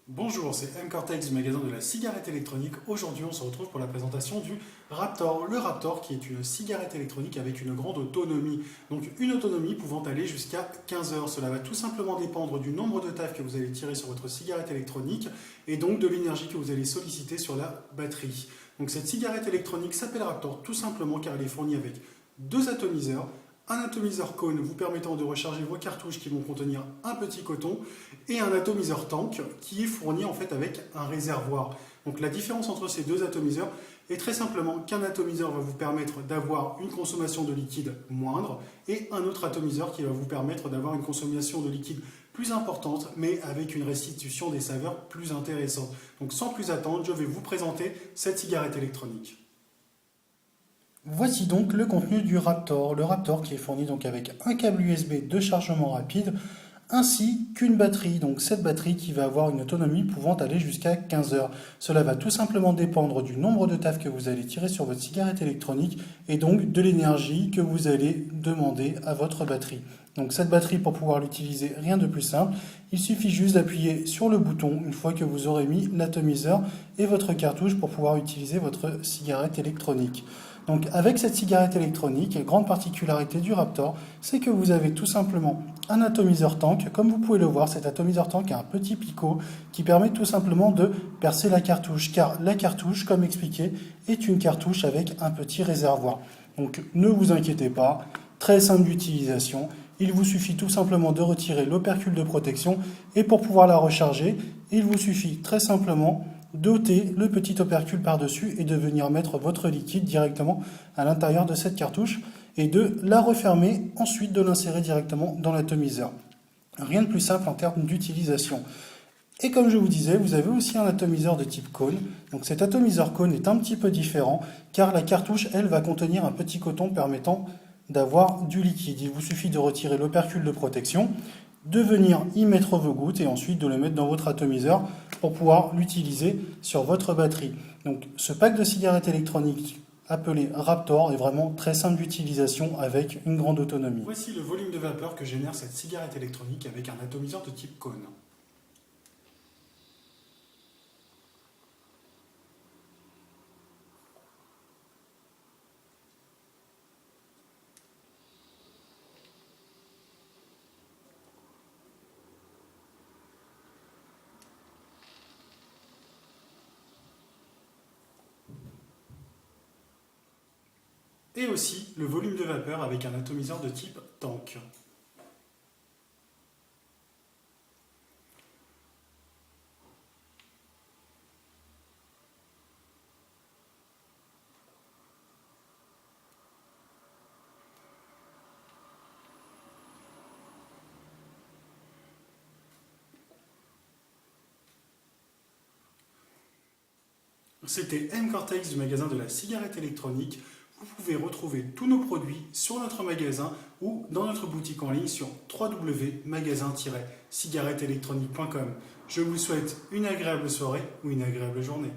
Bonjour, c'est M Cortex du magasin de la cigarette électronique. Aujourd'hui, on se retrouve pour la présentation du Raptor. Le Raptor qui est une cigarette électronique avec une grande autonomie. Donc une autonomie pouvant aller jusqu'à 15 heures. Cela va tout simplement dépendre du nombre de tafs que vous allez tirer sur votre cigarette électronique et donc de l'énergie que vous allez solliciter sur la batterie. Donc cette cigarette électronique s'appelle Raptor tout simplement car elle est fournie avec deux atomiseurs. Un atomiseur cône vous permettant de recharger vos cartouches qui vont contenir un petit coton et un atomiseur tank qui est fourni en fait avec un réservoir. Donc la différence entre ces deux atomiseurs est très simplement qu'un atomiseur va vous permettre d'avoir une consommation de liquide moindre et un autre atomiseur qui va vous permettre d'avoir une consommation de liquide plus importante mais avec une restitution des saveurs plus intéressante. Donc sans plus attendre, je vais vous présenter cette cigarette électronique. Voici donc le contenu du Raptor. Le Raptor qui est fourni donc avec un câble USB de chargement rapide ainsi qu'une batterie. Donc cette batterie qui va avoir une autonomie pouvant aller jusqu'à 15 heures. Cela va tout simplement dépendre du nombre de tafs que vous allez tirer sur votre cigarette électronique et donc de l'énergie que vous allez demander à votre batterie. Donc cette batterie, pour pouvoir l'utiliser, rien de plus simple. Il suffit juste d'appuyer sur le bouton une fois que vous aurez mis l'atomiseur et votre cartouche pour pouvoir utiliser votre cigarette électronique. Donc avec cette cigarette électronique, la grande particularité du Raptor, c'est que vous avez tout simplement un atomiseur tank. Comme vous pouvez le voir, cet atomiseur tank a un petit picot qui permet tout simplement de percer la cartouche. Car la cartouche, comme expliqué, est une cartouche avec un petit réservoir. Donc ne vous inquiétez pas, très simple d'utilisation. Il vous suffit tout simplement de retirer l'opercule de protection et pour pouvoir la recharger, il vous suffit très simplement d'ôter le petit opercule par-dessus et de venir mettre votre liquide directement à l'intérieur de cette cartouche et de la refermer, ensuite de l'insérer directement dans l'atomiseur. Rien de plus simple en termes d'utilisation. Et comme je vous disais, vous avez aussi un atomiseur de type cône. Donc cet atomiseur cône est un petit peu différent car la cartouche, elle, va contenir un petit coton permettant d'avoir du liquide. Il vous suffit de retirer l'opercule de protection, de venir y mettre vos gouttes et ensuite de le mettre dans votre atomiseur pour pouvoir l'utiliser sur votre batterie. Donc ce pack de cigarettes électroniques appelé Raptor est vraiment très simple d'utilisation avec une grande autonomie. Voici le volume de vapeur que génère cette cigarette électronique avec un atomiseur de type cône. Et aussi le volume de vapeur avec un atomiseur de type tank. C'était M Cortex du magasin de la cigarette électronique. Vous pouvez retrouver tous nos produits sur notre magasin ou dans notre boutique en ligne sur www.magasin-cigaretteelectronique.com. Je vous souhaite une agréable soirée ou une agréable journée.